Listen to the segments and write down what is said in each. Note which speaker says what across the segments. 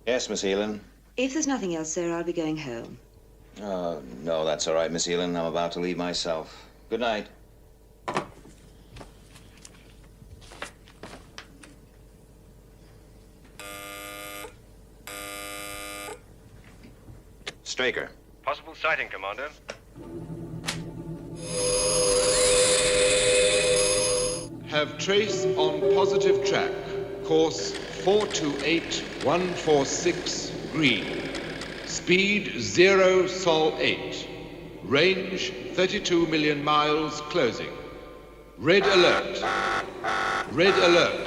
Speaker 1: Yes, Miss Elan.
Speaker 2: If there's nothing else, sir, I'll be going home.
Speaker 1: Oh, no, that's all right, Miss Elan. I'm about to leave myself. Good night. Straker.
Speaker 3: Possible sighting, Commander.
Speaker 4: Have trace on positive track. Course 428146 green. Speed 0 Sol 8. Range 32 million miles closing. Red alert. Red alert.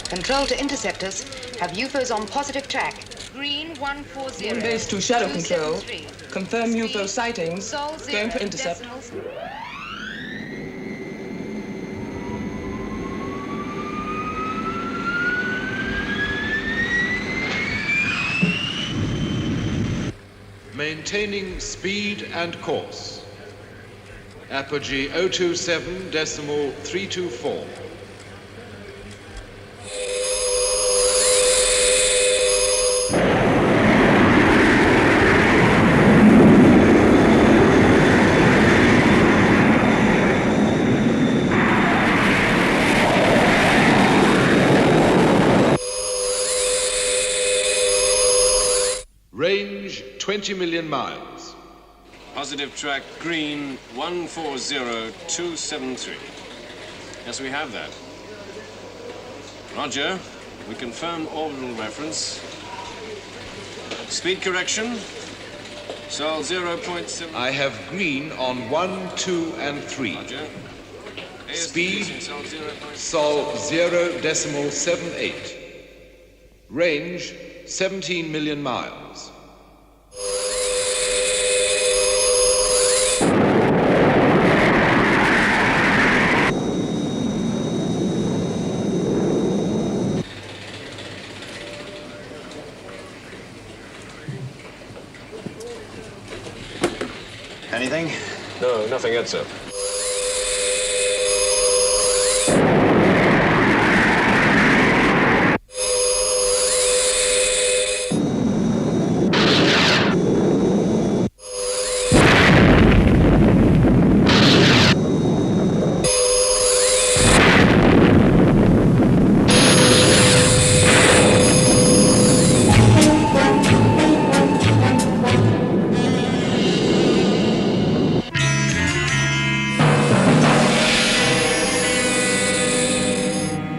Speaker 2: Control to interceptors. Have UFOs on positive track. Green 140.
Speaker 5: Moon base to shadow control. Confirm UFO sightings. Going for intercept.
Speaker 4: Maintaining speed and course. Apogee 027.324. Range 20 million miles.
Speaker 3: Positive track green 140273. Yes, we have that. Roger. We confirm orbital reference. Speed correction. Sol 0.7.
Speaker 4: I have green on 1, 2, and 3.
Speaker 3: Roger.
Speaker 4: Speed
Speaker 3: Sol
Speaker 4: 0.78. Range 17 million miles.
Speaker 1: Anything?
Speaker 3: No, nothing yet, sir.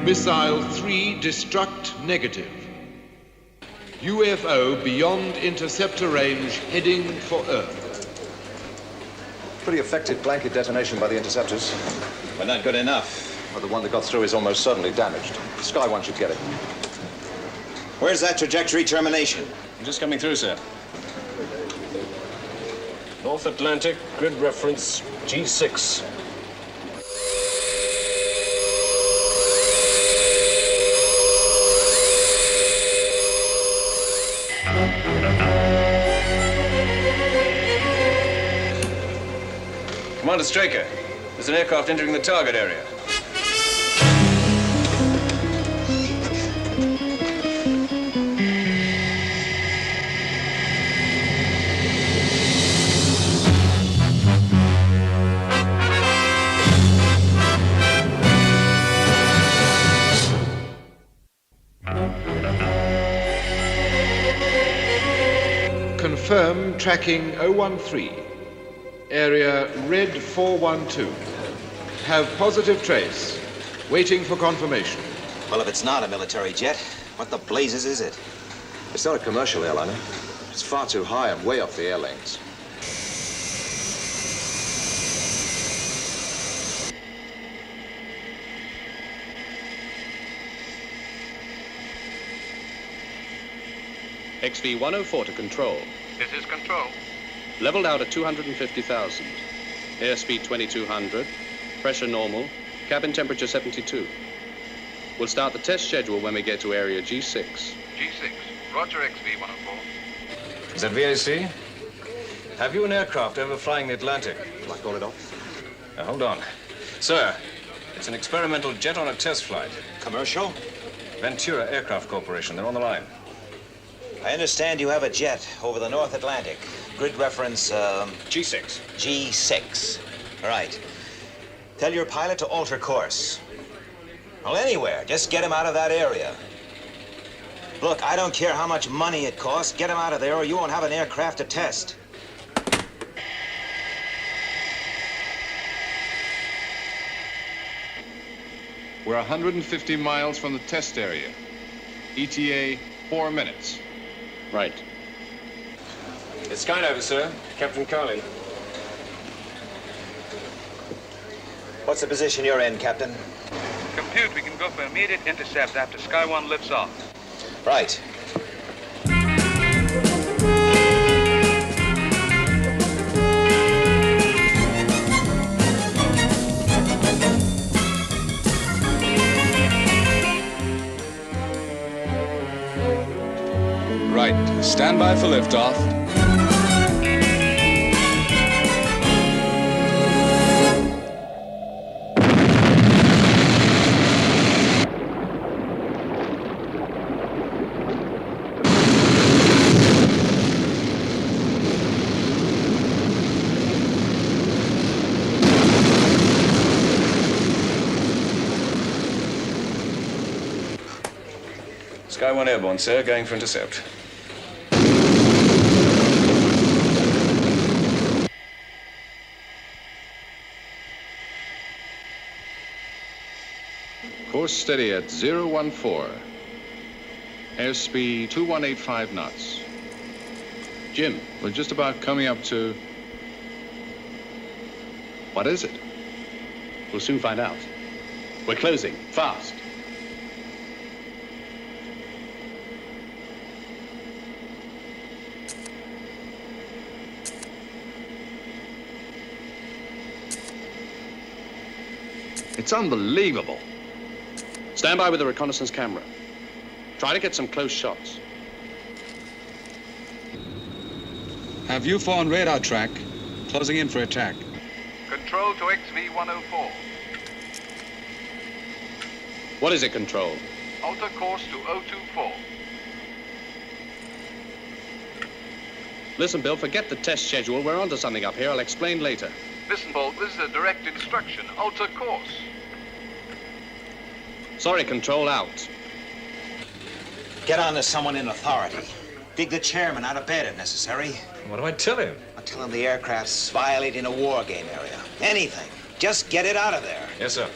Speaker 4: Missile 3 destruct negative. UFO beyond interceptor range heading for Earth.
Speaker 6: Pretty effective blanket detonation by the interceptors.
Speaker 1: But not good enough.
Speaker 6: Well, the one that got through is almost certainly damaged. Sky One should get it.
Speaker 1: Where's that trajectory termination?
Speaker 3: I'm just coming through, sir. North Atlantic, grid reference G6. Commander Straker, there's an aircraft entering the target area.
Speaker 4: Confirm tracking 013. Area Red 412. Have positive trace. Waiting for confirmation.
Speaker 1: Well, if it's not a military jet, what the blazes is it?
Speaker 6: It's not a commercial airliner. It's far too high and way off the air lanes.
Speaker 7: XV-104 to control.
Speaker 8: This is control.
Speaker 7: Leveled out at 250,000. Airspeed 2200. Pressure normal. Cabin temperature 72. We'll start the test schedule when we get to area G6.
Speaker 8: G6. Roger, XV-104.
Speaker 3: Is that VAC? Have you an aircraft overflying the Atlantic?
Speaker 6: Shall I call it off?
Speaker 3: Now, hold on. Sir, it's an experimental jet on a test flight.
Speaker 1: Commercial?
Speaker 3: Ventura Aircraft Corporation. They're on the line.
Speaker 1: I understand you have a jet over the North Atlantic. Grid reference,
Speaker 3: G6.
Speaker 1: G6. All right. Tell your pilot to alter course. Well, anywhere. Just get him out of that area. Look, I don't care how much money it costs. Get him out of there or you won't have an aircraft to test.
Speaker 9: We're 150 miles from the test area. ETA, 4 minutes.
Speaker 7: Right.
Speaker 3: It's Skydiver, sir. Captain Carlin.
Speaker 1: What's the position you're in, Captain?
Speaker 8: Compute, we can go for immediate intercept after Sky One lifts off.
Speaker 1: Right.
Speaker 9: Right. Stand by for liftoff.
Speaker 3: Sky One airborne, sir. Going for intercept.
Speaker 9: Course steady at 014. Airspeed 2185 knots. Jim, we're just about coming up to... What is it?
Speaker 7: We'll soon find out. We're closing. Fast.
Speaker 9: It's unbelievable.
Speaker 7: Stand by with the reconnaissance camera. Try to get some close shots.
Speaker 10: Have UFO on radar track. Closing in for attack.
Speaker 8: Control to XV-104.
Speaker 7: What is it, Control?
Speaker 8: Alter course to 024.
Speaker 7: Listen, Bill, forget the test schedule. We're onto something up here. I'll explain later.
Speaker 8: Listen, Bolt, this is a direct instruction. Alter course.
Speaker 7: Sorry, Control, out.
Speaker 1: Get on to someone in authority. Dig the chairman out of bed if necessary.
Speaker 3: What do I tell him?
Speaker 1: I'll tell him the aircraft's violating a war game area. Anything. Just get it out of there.
Speaker 3: Yes, sir.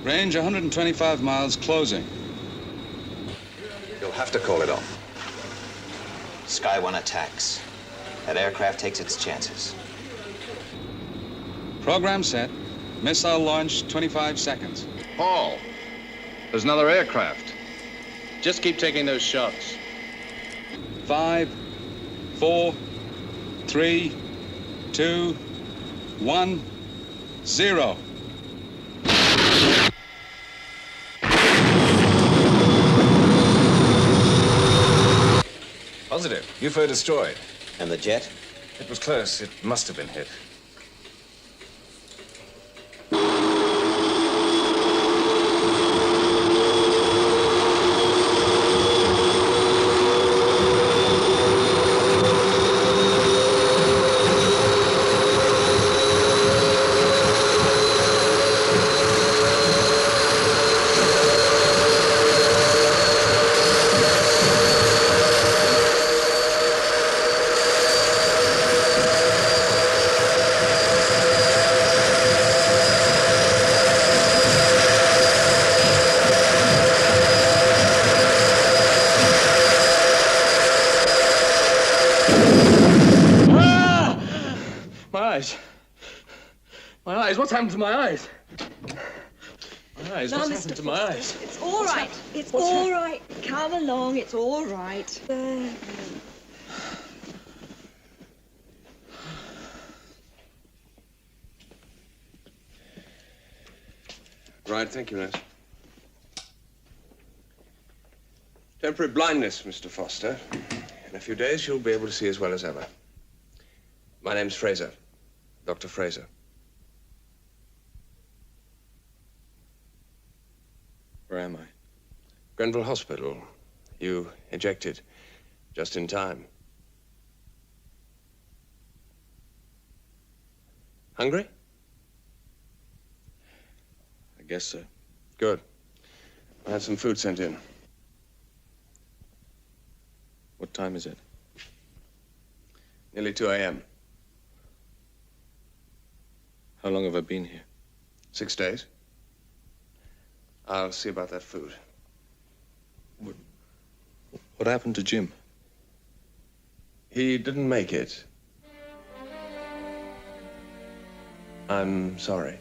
Speaker 10: Range 125 miles, closing.
Speaker 6: You'll have to call it off.
Speaker 1: Sky One attacks. That aircraft takes its chances.
Speaker 10: Program set. Missile launch, 25 seconds.
Speaker 9: Paul, there's another aircraft.
Speaker 7: Just keep taking those shots.
Speaker 10: 5, 4, 3, 2, 1, 0.
Speaker 3: Positive. UFO destroyed.
Speaker 1: And the jet?
Speaker 3: It was close. It must have been hit.
Speaker 11: My eyes, what's happened to my eyes? My eyes, what's happened to my eyes?
Speaker 12: It's all right. It's all right. Come along, it's all right.
Speaker 13: Right, thank you, nurse. Temporary blindness, Mr. Foster. In a few days, you'll be able to see as well as ever. My name's Fraser. Dr. Fraser.
Speaker 3: Where am I?
Speaker 13: Grenville Hospital. You ejected just in time. Hungry?
Speaker 3: I guess so.
Speaker 13: Good. I had some food sent in.
Speaker 3: What time is it?
Speaker 13: Nearly 2 a.m.
Speaker 3: How long have I been here?
Speaker 13: 6 days. I'll see about that food.
Speaker 3: What happened to Jim?
Speaker 13: He didn't make it. I'm sorry.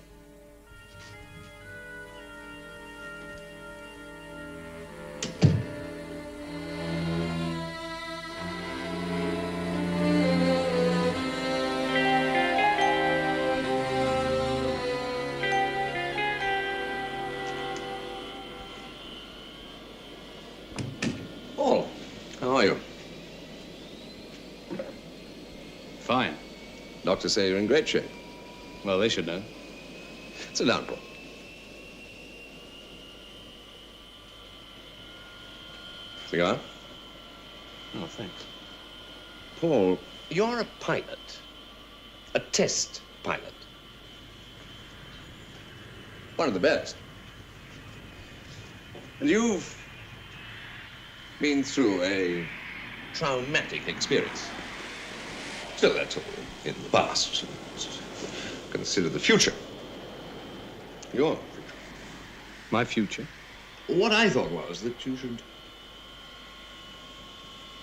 Speaker 13: Paul, how are you?
Speaker 7: Fine.
Speaker 13: Doctors say you're in great shape.
Speaker 7: Well, they should know.
Speaker 13: Sit down, Paul. Cigar?
Speaker 7: Oh, thanks.
Speaker 13: Paul, you're a pilot. A test pilot. One of the best. And you've been through a traumatic experience. Still, that's all in the past. Consider the future. Your future.
Speaker 7: My future?
Speaker 13: What I thought was that you should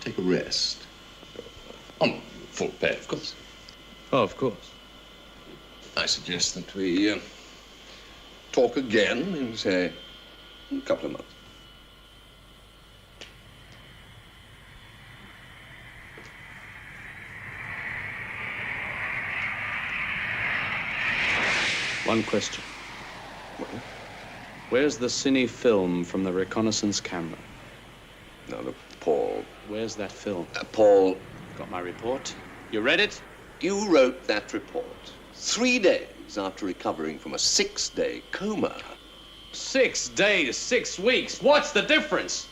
Speaker 13: take a rest. On full pay, of course.
Speaker 7: Oh, of course.
Speaker 13: I suggest that we talk again in, say, a couple of months.
Speaker 7: One question.
Speaker 13: What?
Speaker 7: Where's the cine film from the reconnaissance camera?
Speaker 13: Now, look, Paul.
Speaker 7: Where's that film?
Speaker 13: Paul.
Speaker 7: Got my report? You read it?
Speaker 13: You wrote that report 3 days after recovering from a 6-day coma.
Speaker 7: 6 days, 6 weeks. What's the difference?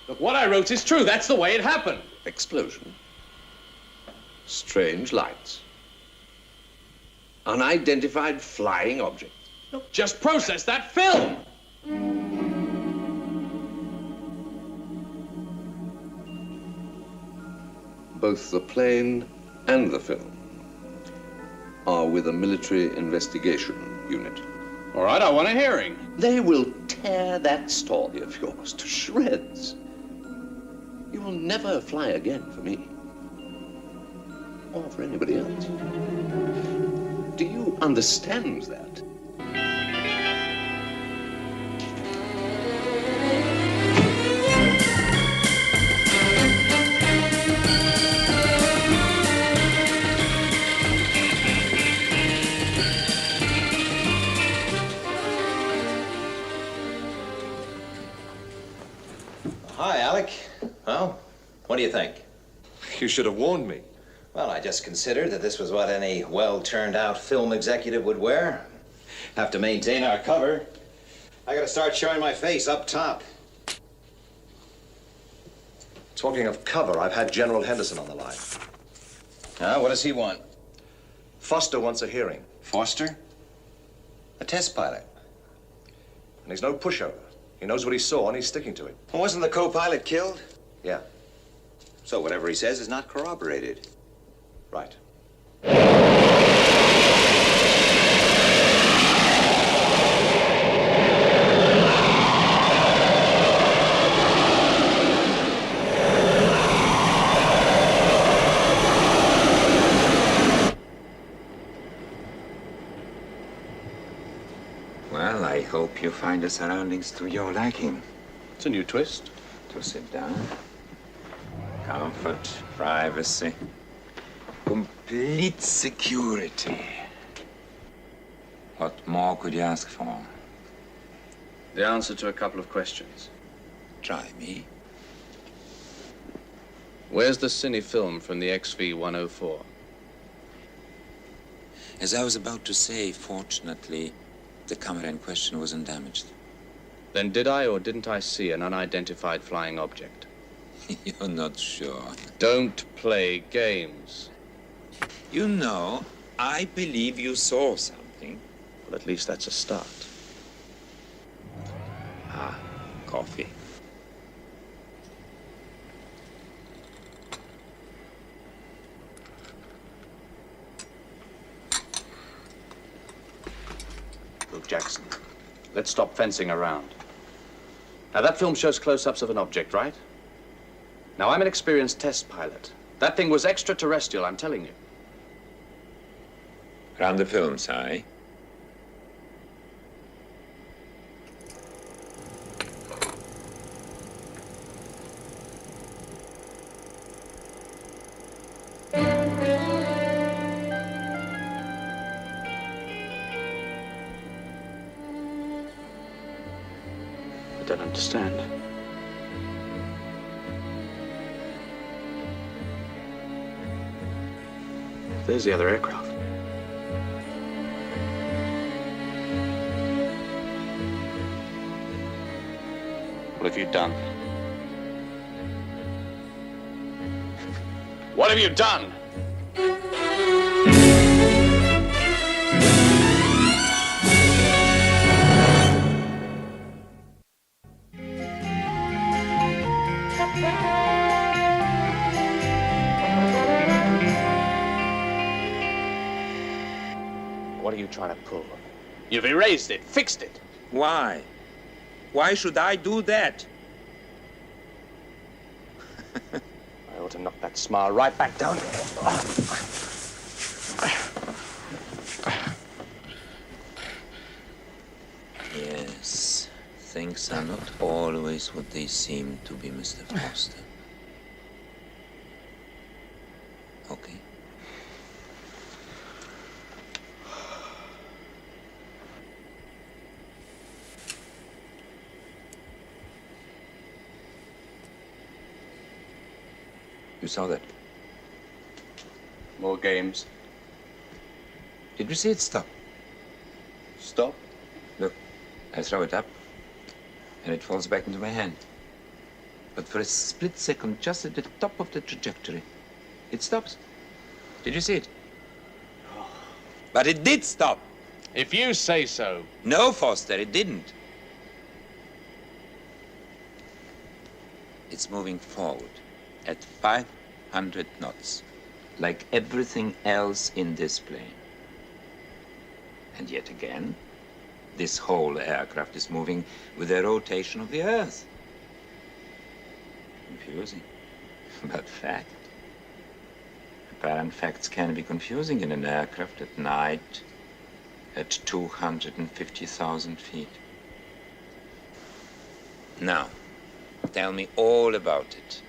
Speaker 7: Look, what I wrote is true. That's the way it happened.
Speaker 13: Explosion. Strange lights. Unidentified flying object.
Speaker 7: Look, just process that film.
Speaker 13: Both the plane and the film are with a military investigation unit.
Speaker 7: All right, I want a hearing.
Speaker 13: They will tear that story of yours to shreds. You will never fly again for me. Or for anybody else. Do you understand that?
Speaker 1: Hi, Alec. Well, what do you think?
Speaker 6: You should have warned me.
Speaker 1: Well, I just considered that this was what any well-turned-out film executive would wear. Have to maintain our cover. I gotta start showing my face up top.
Speaker 6: Talking of cover, I've had General Henderson on the line.
Speaker 1: What does he want?
Speaker 6: Foster wants a hearing.
Speaker 1: Foster? A test pilot.
Speaker 6: And he's no pushover. He knows what he saw and he's sticking to it.
Speaker 1: Well, wasn't the co-pilot killed?
Speaker 6: Yeah.
Speaker 1: So whatever he says is not corroborated.
Speaker 6: Right.
Speaker 14: Well, I hope you find the surroundings to your liking.
Speaker 7: It's a new twist.
Speaker 14: To sit down. Comfort, privacy, complete security. What more could you ask for?
Speaker 7: The answer to a couple of questions.
Speaker 14: Try me.
Speaker 7: Where's the cine film from the XV-104?
Speaker 14: As I was about to say, fortunately, the camera in question wasn't damaged.
Speaker 7: Then did I or didn't I see an unidentified flying object?
Speaker 14: You're not sure.
Speaker 7: Don't play games.
Speaker 14: You know, I believe you saw something.
Speaker 7: Well, at least that's a start.
Speaker 14: Ah, coffee.
Speaker 7: Look, Jackson, let's stop fencing around. Now, that film shows close-ups of an object, right? Now, I'm an experienced test pilot. That thing was extraterrestrial, I'm telling you.
Speaker 14: Run the film, Si.
Speaker 7: I don't understand. There's the other aircraft. What have you done? What have you done? What are you trying to pull? You've erased it, fixed it.
Speaker 14: Why? Why should I do that?
Speaker 7: I ought to knock that smile right back down.
Speaker 14: Yes, things are not always what they seem to be, Mr. Foster. Okay. You saw that?
Speaker 7: More games.
Speaker 14: Did you see it stop?
Speaker 7: Stop?
Speaker 14: Look, I throw it up, and it falls back into my hand. But for a split second, just at the top of the trajectory, it stops. Did you see it? But it did stop.
Speaker 7: If you say so.
Speaker 14: No, Foster, it didn't. It's moving forward at 500 knots, like everything else in this plane. And yet again, this whole aircraft is moving with the rotation of the Earth. Confusing, but fact. Apparent facts can be confusing in an aircraft at night at 250,000 feet. Now, tell me all about it.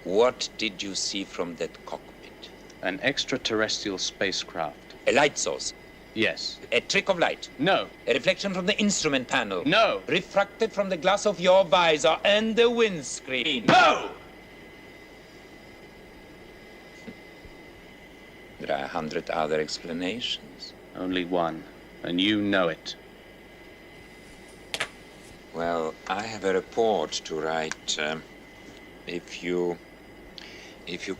Speaker 14: What did you see from that cockpit?
Speaker 7: An extraterrestrial spacecraft.
Speaker 14: A light source?
Speaker 7: Yes.
Speaker 14: A trick of light?
Speaker 7: No.
Speaker 14: A reflection from the instrument panel?
Speaker 7: No.
Speaker 14: Refracted from the glass of your visor and the windscreen?
Speaker 7: No!
Speaker 14: There are 100 other explanations.
Speaker 7: Only one, and you know it.
Speaker 14: Well, I have a report to write. If you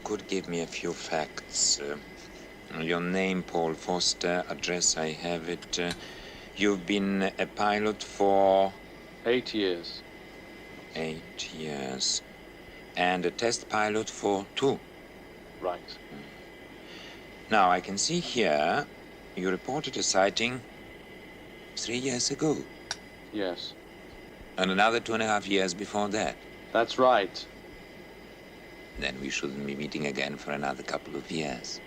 Speaker 14: could give me a few facts. Your name, Paul Foster. Address, I have it. You've been a pilot for...
Speaker 7: 8 years.
Speaker 14: 8 years. And a test pilot for 2.
Speaker 7: Right.
Speaker 14: Now, I can see here you reported a sighting 3 years ago.
Speaker 7: Yes.
Speaker 14: And another 2.5 years before that.
Speaker 7: That's right.
Speaker 14: Then we shouldn't be meeting again for another couple of years.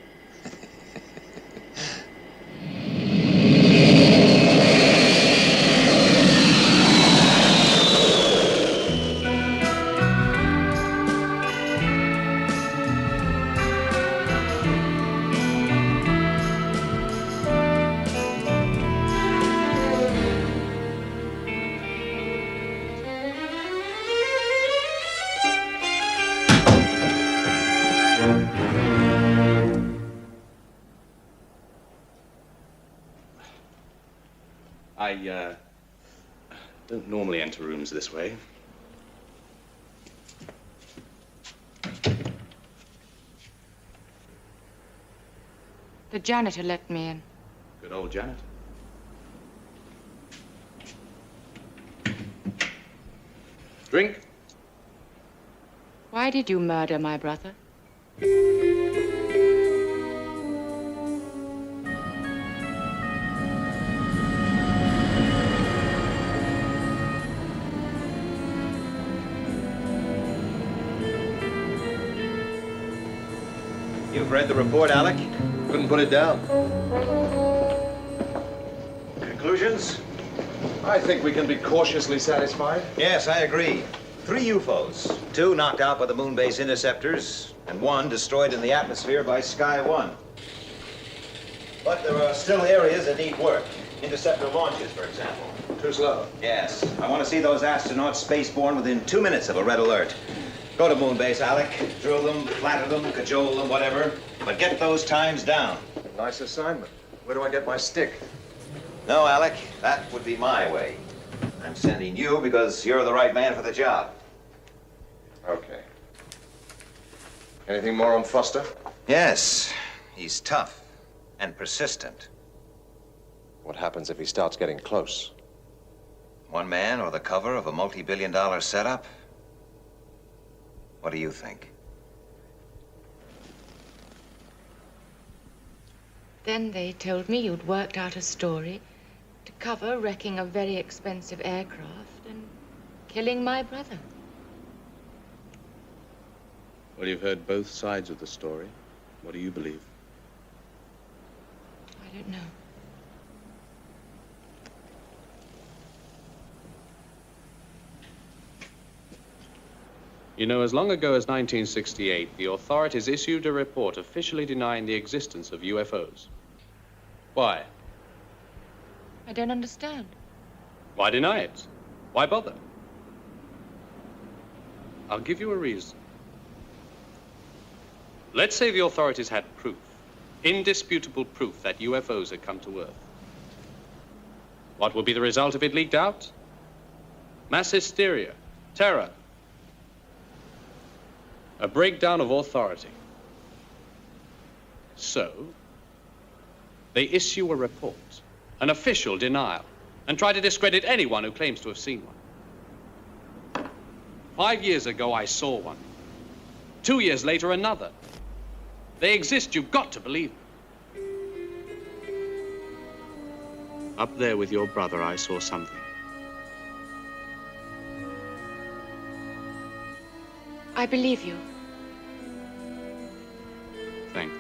Speaker 7: I don't normally enter rooms this way.
Speaker 2: The janitor let me in.
Speaker 7: Good old Janet. Drink?
Speaker 2: Why did you murder my brother?
Speaker 1: You've read the report, Alec?
Speaker 6: Couldn't put it down.
Speaker 1: Conclusions?
Speaker 6: I think we can be cautiously satisfied.
Speaker 1: Yes, I agree. 3 UFOs. 2 knocked out by the moon base interceptors, and 1 destroyed in the atmosphere by Sky 1. But there are still areas that need work. Interceptor launches, for example.
Speaker 6: Too slow.
Speaker 1: Yes. I want to see those astronauts spaceborne within 2 minutes of a red alert. Go to moon base, Alec. Drill them, flatter them, cajole them, whatever. But get those times down.
Speaker 6: Nice assignment. Where do I get my stick?
Speaker 1: No, Alec, that would be my way. I'm sending you because you're the right man for the job.
Speaker 6: Okay. Anything more on Foster?
Speaker 1: Yes. He's tough and persistent.
Speaker 6: What happens if he starts getting close?
Speaker 1: One man or the cover of a multi-billion-dollar setup? What do you think?
Speaker 2: Then they told me you'd worked out a story to cover wrecking a very expensive aircraft and killing my brother.
Speaker 7: Well, you've heard both sides of the story. What do you believe?
Speaker 2: I don't know.
Speaker 15: You know, as long ago as 1968, the authorities issued a report officially denying the existence of UFOs. Why?
Speaker 2: I don't understand.
Speaker 15: Why deny it? Why bother? I'll give you a reason. Let's say the authorities had proof, indisputable proof that UFOs had come to Earth. What would be the result if it leaked out? Mass hysteria, terror, a breakdown of authority. So, they issue a report, an official denial, and try to discredit anyone who claims to have seen one. 5 years ago, I saw one. 2 years later, another. They exist, you've got to believe them. Up there with your brother, I saw something.
Speaker 2: I believe you.
Speaker 15: Thanks.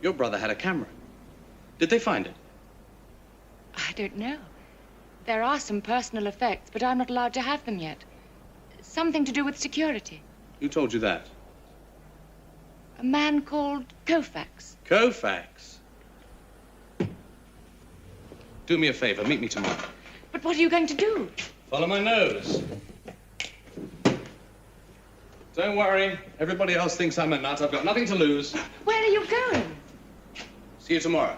Speaker 15: Your brother had a camera. Did they find it?
Speaker 2: I don't know. There are some personal effects, but I'm not allowed to have them yet. Something to do with security.
Speaker 15: Who told you that?
Speaker 2: A man called Koufax.
Speaker 15: Koufax? Do me a favor, meet me tomorrow.
Speaker 2: But what are you going to do?
Speaker 15: Follow my nose. Don't worry. Everybody else thinks I'm a nut. I've got nothing to lose.
Speaker 2: Where are you going?
Speaker 15: See you tomorrow.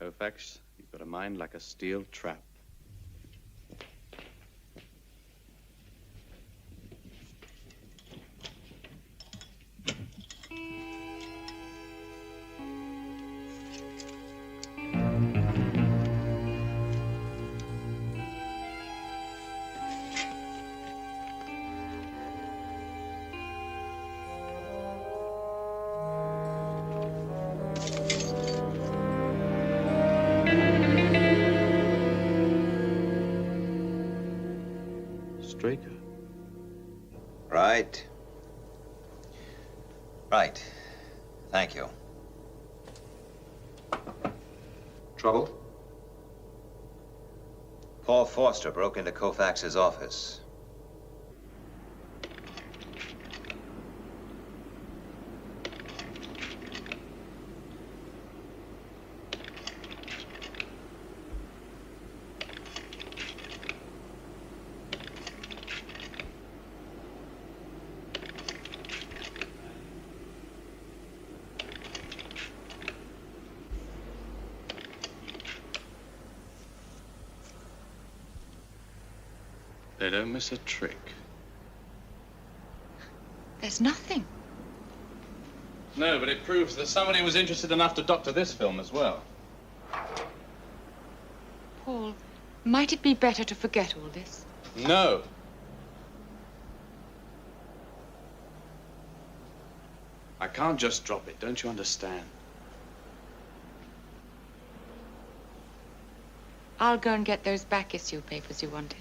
Speaker 15: Koufax, you've got a mind like a steel trap.
Speaker 1: Right. Right. Thank you.
Speaker 6: Trouble?
Speaker 1: Paul Forster broke into Koufax's office.
Speaker 15: They don't miss a trick.
Speaker 2: There's nothing.
Speaker 15: No, but it proves that somebody was interested enough to doctor this film as well.
Speaker 2: Paul, might it be better to forget all this?
Speaker 15: No. I can't just drop it, don't you understand?
Speaker 2: I'll go and get those back issue papers you wanted.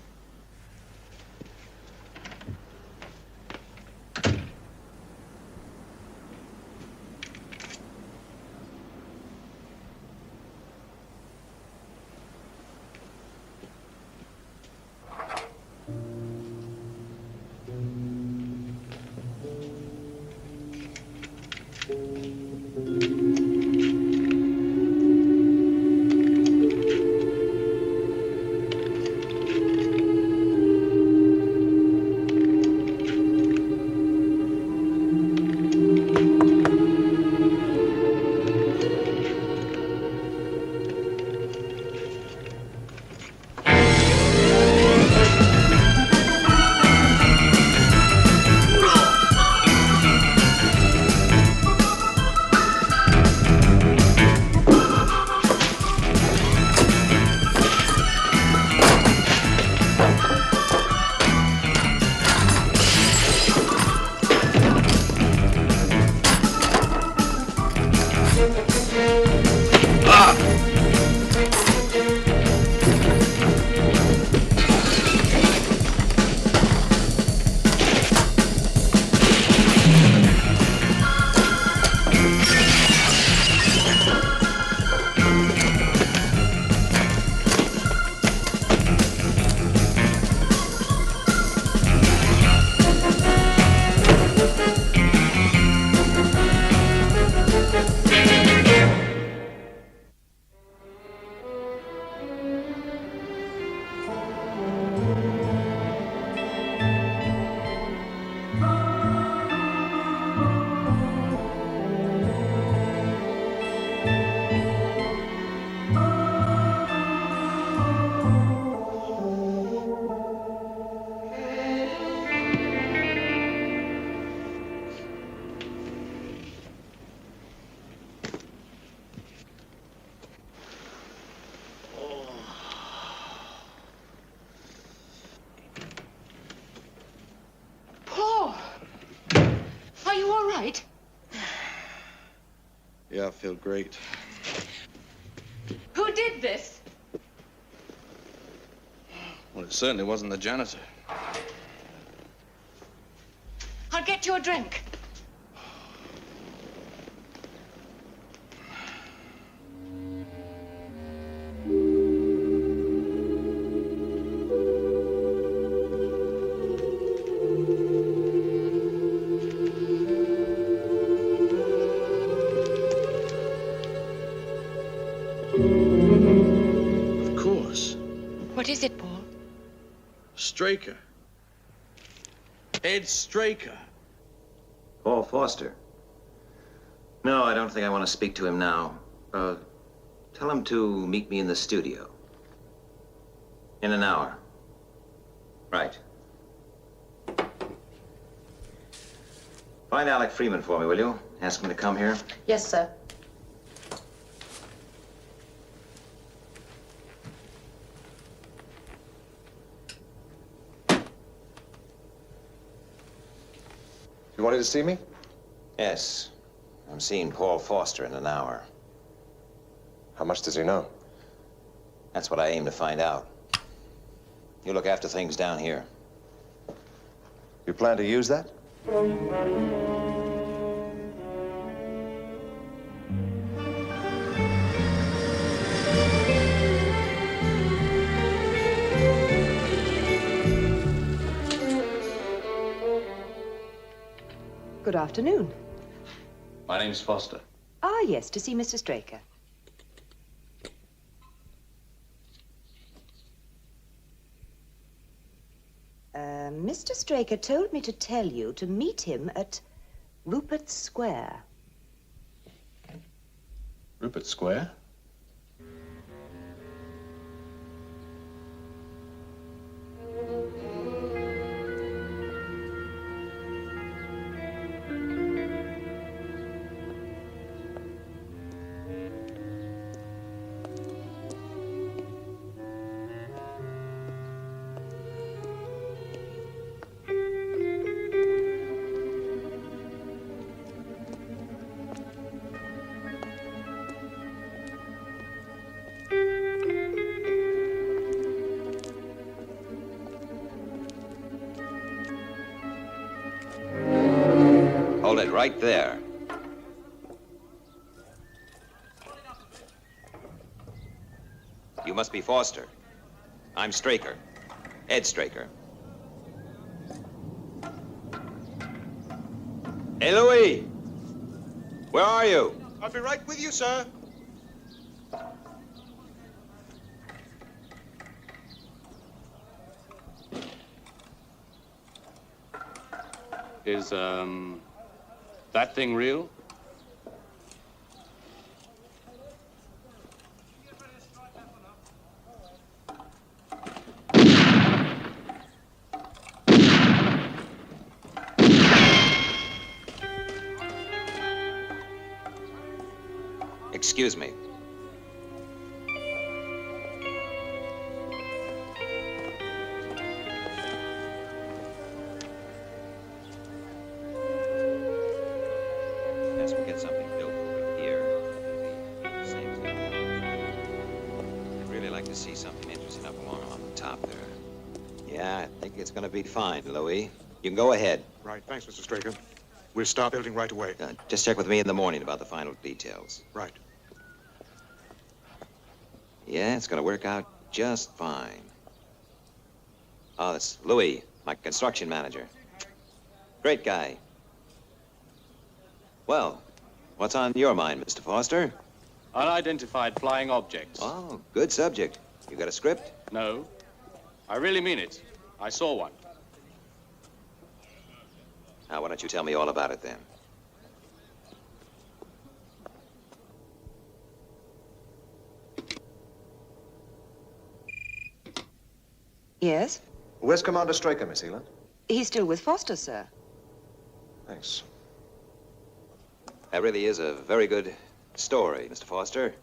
Speaker 6: Yeah, I feel great.
Speaker 2: Who did this?
Speaker 6: Well, it certainly wasn't the janitor.
Speaker 2: I'll get you a drink. What is it, Paul?
Speaker 6: Straker. Ed Straker.
Speaker 1: Paul Foster. No, I don't think I want to speak to him now. Tell him to meet me in the studio. In an hour. Right. Find Alec Freeman for me, will you? Ask him to come here.
Speaker 5: Yes, sir.
Speaker 6: You wanted to see me?
Speaker 1: Yes. I'm seeing Paul Foster in an hour.
Speaker 6: How much does he know?
Speaker 1: That's what I aim to find out. You look after things down here.
Speaker 6: You plan to use that?
Speaker 16: Good afternoon.
Speaker 3: My name's Foster.
Speaker 16: Ah, yes, to see Mr. Straker. Mr. Straker told me to tell you to meet him at Rupert Square.
Speaker 3: Rupert Square?
Speaker 1: right there. You must be Foster. I'm Straker. Ed Straker. Hey, Louis! Where are you?
Speaker 17: I'll be right with you, sir.
Speaker 15: Is, that thing real?
Speaker 1: Excuse me. Yes, we'll get something built over here. It'll be safe. I'd really like to see something interesting up along on the top there. Yeah, I think it's gonna be fine, Louis. You can go ahead.
Speaker 17: Right, thanks, Mr. Straker. We'll start building right away.
Speaker 1: Just check with me in the morning about the final details.
Speaker 17: Right.
Speaker 1: Yeah, it's gonna work out just fine. Oh, that's Louis, my construction manager. Great guy. Well, what's on your mind, Mr. Foster?
Speaker 15: Unidentified flying objects.
Speaker 1: Oh, good subject. You got a script?
Speaker 15: No. I really mean it. I saw one.
Speaker 1: Now, why don't you tell me all about it then?
Speaker 16: Yes?
Speaker 6: Where's Commander Straker, Miss Eland?
Speaker 16: He's still with Foster, sir.
Speaker 6: Thanks.
Speaker 1: That really is a very good story, Mr. Foster.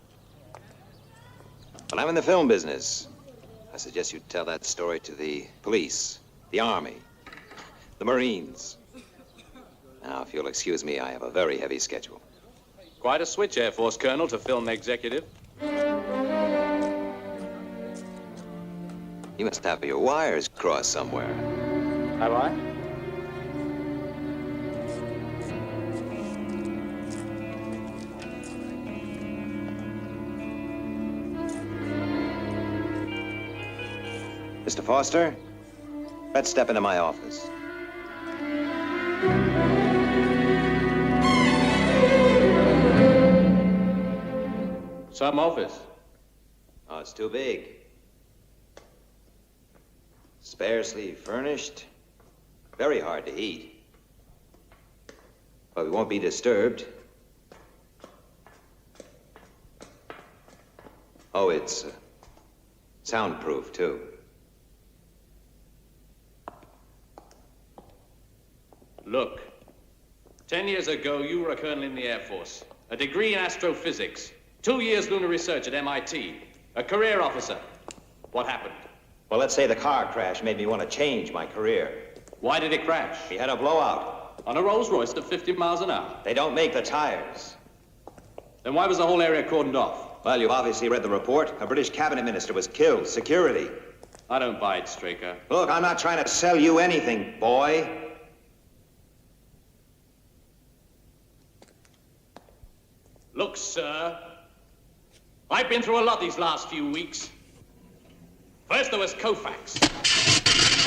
Speaker 1: But I'm in the film business. I suggest you tell that story to the police, the Army, the Marines. Now, if you'll excuse me, I have a very heavy schedule.
Speaker 15: Quite a switch, Air Force Colonel, to film executive.
Speaker 1: You must have your wires crossed somewhere.
Speaker 15: Have I?
Speaker 1: Mr. Foster, let's step into my office.
Speaker 15: Some office.
Speaker 1: Oh, it's too big. Sparsely furnished. Very hard to heat. But we won't be disturbed. Oh, it's soundproof, too.
Speaker 15: Look, 10 years ago, you were a colonel in the Air Force, a degree in astrophysics, 2 years lunar research at MIT, a career officer. What happened?
Speaker 1: Well, let's say the car crash made me want to change my career.
Speaker 15: Why did it crash?
Speaker 1: We had a blowout.
Speaker 15: On a Rolls-Royce at 50 miles an hour.
Speaker 1: They don't make the tires.
Speaker 15: Then why was the whole area cordoned off?
Speaker 1: Well, you've obviously read the report. A British cabinet minister was killed. Security.
Speaker 15: I don't buy it, Straker.
Speaker 1: Look, I'm not trying to sell you anything, boy.
Speaker 15: Look, sir, I've been through a lot these last few weeks. First there was Koufax.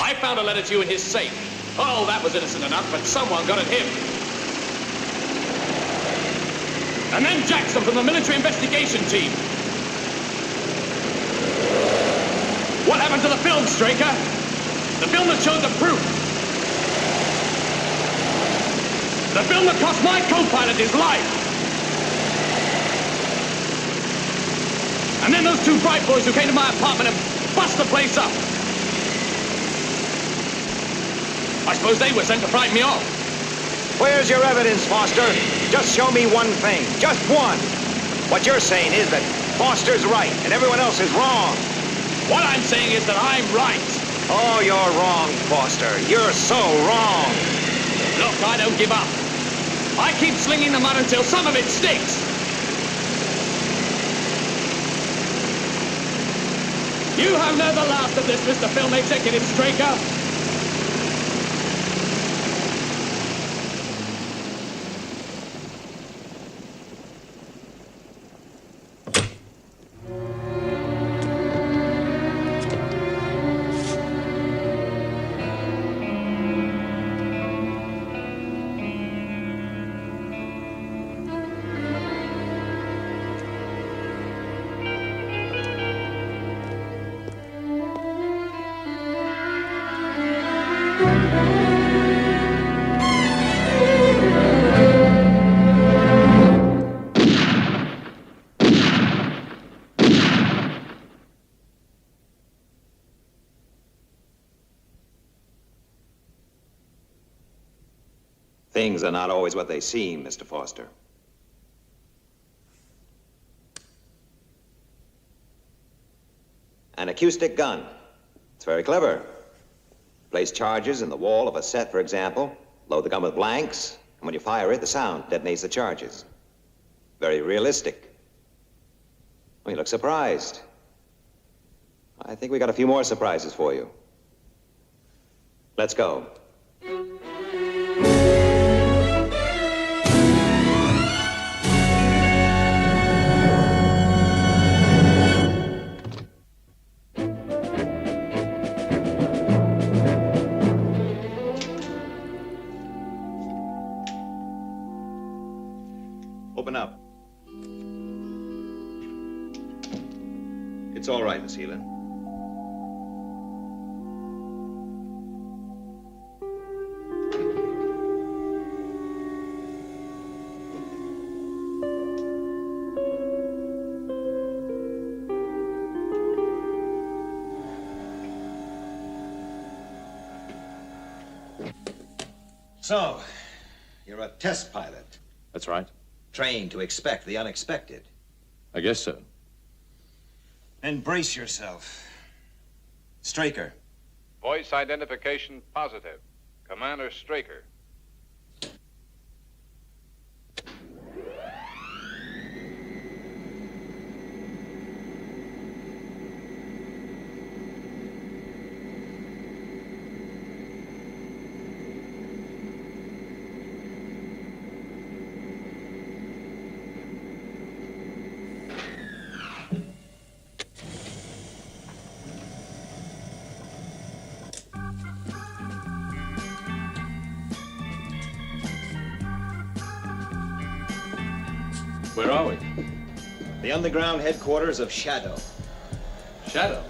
Speaker 15: I found a letter to you in his safe. Oh, that was innocent enough, but someone got at him. And then Jackson from the military investigation team. What happened to the film, Straker? The film that showed the proof. The film that cost my co-pilot his life. And then those two bright boys who came to my apartment and bust the place up. I suppose they were sent to frighten me off.
Speaker 1: Where's your evidence, Foster? Just show me one thing. Just one. What you're saying is that Foster's right and everyone else is wrong.
Speaker 15: What I'm saying is that I'm right.
Speaker 1: Oh, you're wrong, Foster. You're so wrong.
Speaker 15: Look, I don't give up. I keep slinging the mud until some of it sticks. You have never laughed at this, Mr. Film Executive Straker.
Speaker 1: Things are not always what they seem, Mr. Foster. An acoustic gun. It's very clever. Place charges in the wall of a set, for example. Load the gun with blanks, and when you fire it, the sound detonates the charges. Very realistic. Well, you look surprised. I think we got a few more surprises for you. Let's go. Open up. It's all right, Miss Heelan. So, you're a test pilot.
Speaker 3: That's right.
Speaker 1: Trained to expect the unexpected.
Speaker 3: I guess so.
Speaker 1: Then brace yourself. Straker.
Speaker 8: Voice identification positive. Commander Straker.
Speaker 3: Where are we?
Speaker 1: The underground headquarters of SHADO.
Speaker 3: SHADO?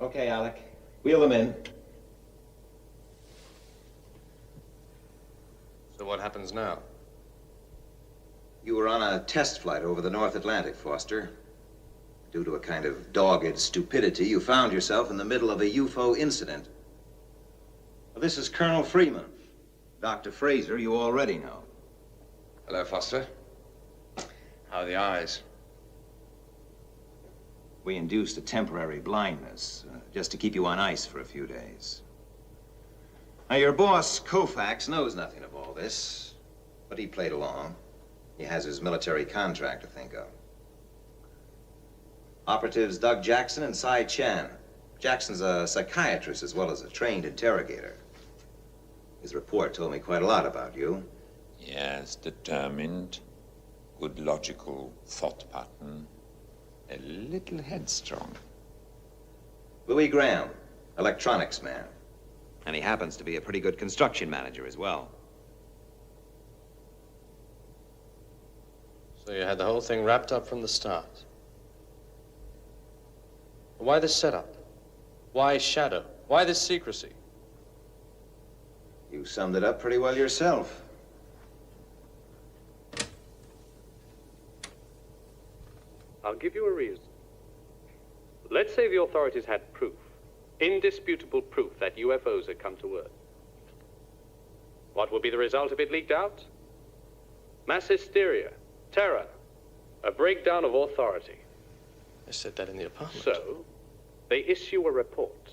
Speaker 1: Okay, Alec. Wheel them in.
Speaker 3: So what happens now?
Speaker 1: You were on a test flight over the North Atlantic, Foster. Due to a kind of dogged stupidity, you found yourself in the middle of a UFO incident. Well, this is Colonel Freeman. Dr. Fraser, you already know.
Speaker 13: Hello, Foster. How are the eyes?
Speaker 1: We induced a temporary blindness, just to keep you on ice for a few days. Now, your boss, Koufax, knows nothing of all this, but he played along. He has his military contract to think of. Operatives Doug Jackson and Cy Chan. Jackson's a psychiatrist as well as a trained interrogator. His report told me quite a lot about you.
Speaker 14: Yes, determined, good logical thought pattern, a little headstrong.
Speaker 1: Louis Graham, electronics man. And he happens to be a pretty good construction manager as well.
Speaker 11: So you had the whole thing wrapped up from the start. Why this setup? Why SHADO? Why this secrecy?
Speaker 1: You summed it up pretty well yourself.
Speaker 15: I'll give you a reason. Let's say the authorities had proof, indisputable proof that UFOs had come to Earth. What would be the result if it leaked out? Mass hysteria, terror, a breakdown of authority.
Speaker 11: I said that in the apartment.
Speaker 15: So, they issue a report.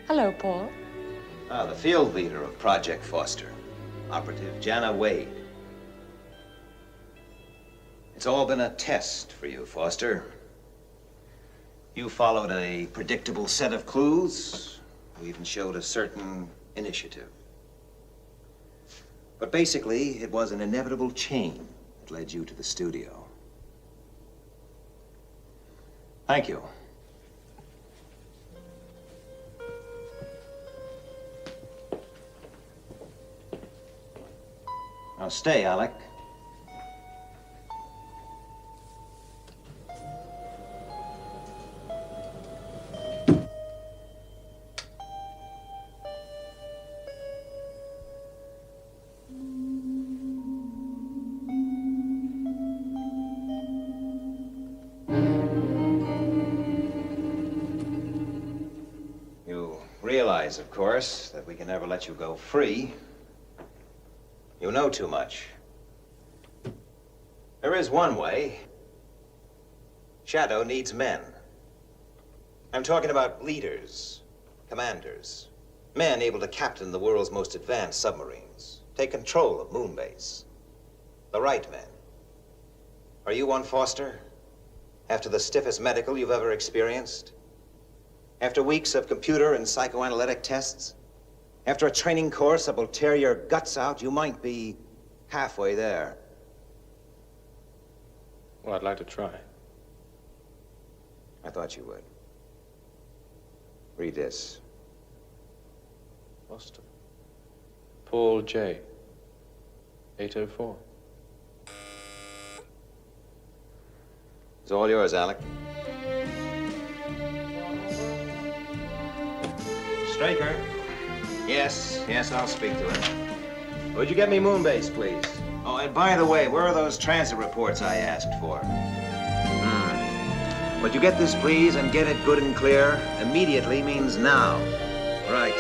Speaker 5: Hello, Paul.
Speaker 1: Ah, the field leader of Project Foster, Operative Jana Wade. It's all been a test for you, Foster. You followed a predictable set of clues. You even showed a certain initiative. But basically, it was an inevitable chain that led you to the studio. Thank you. Now stay, Alec. You realize, of course, that we can never let you go free. You know too much. There is one way. SHADO needs men. I'm talking about leaders, commanders, men able to captain the world's most advanced submarines, take control of Moonbase. The right men. Are you one, Foster? After the stiffest medical you've ever experienced? After weeks of computer and psychoanalytic tests? After a training course that will tear your guts out, you might be halfway there.
Speaker 11: Well, I'd like to try.
Speaker 1: I thought you would. Read this.
Speaker 11: Foster. Paul J. 804.
Speaker 1: It's all yours, Alec. Straker. Yes, I'll speak to him. Would you get me Moonbase, please? Oh, and by the way, where are those transit reports I asked for? Would you get this, please, and get it good and clear? Immediately means now. Right.